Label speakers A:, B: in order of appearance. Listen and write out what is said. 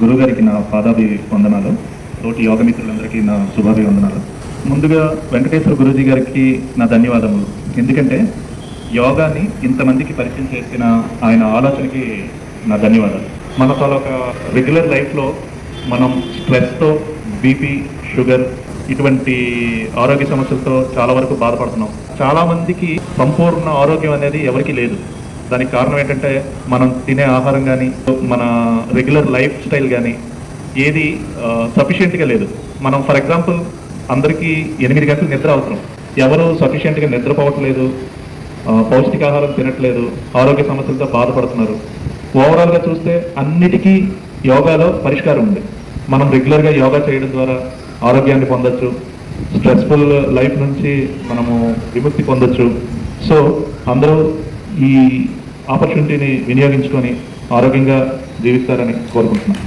A: గురుగారికి నా పాదాభి వందనాలు, తోటి యోగ మిత్రులందరికీ నా శుభాభి వందనాలు. ముందుగా వెంకటేశ్వర గురూజీ గారికి నా ధన్యవాదములు. ఎందుకంటే యోగాని ఇంతమందికి పరిచయం చేసిన ఆయన ఆలోచనకి నా ధన్యవాదాలు. మన తాలూకా రెగ్యులర్ లైఫ్లో మనం స్ట్రెస్తో, బీపీ, షుగర్ ఇటువంటి ఆరోగ్య సమస్యలతో చాలా వరకు బాధపడుతున్నాం. చాలామందికి సంపూర్ణ ఆరోగ్యం అనేది ఎవరికి లేదు. దానికి కారణం ఏంటంటే మనం తినే ఆహారం కానీ, మన రెగ్యులర్ లైఫ్ స్టైల్ కానీ ఏది సఫిషియెంట్గా లేదు. మనం ఫర్ ఎగ్జాంపుల్ అందరికీ 8 గంటలు నిద్ర అవసరం. ఎవరు సఫిషియెంట్గా నిద్రపోవట్లేదు, పౌష్టికాహారం తినట్లేదు, ఆరోగ్య సమస్యలతో బాధపడుతున్నారు. ఓవరాల్గా చూస్తే అన్నిటికీ యోగాలో పరిష్కారం ఉంది. మనం రెగ్యులర్గా యోగా చేయడం ద్వారా ఆరోగ్యాన్ని పొందొచ్చు, స్ట్రెస్ఫుల్ లైఫ్ నుంచి మనము విముక్తి పొందొచ్చు. సో అందరూ ఈ ఆపర్చునిటీని వినియోగించుకొని ఆరోగ్యంగా జీవిస్తారని కోరుకుంటున్నాను.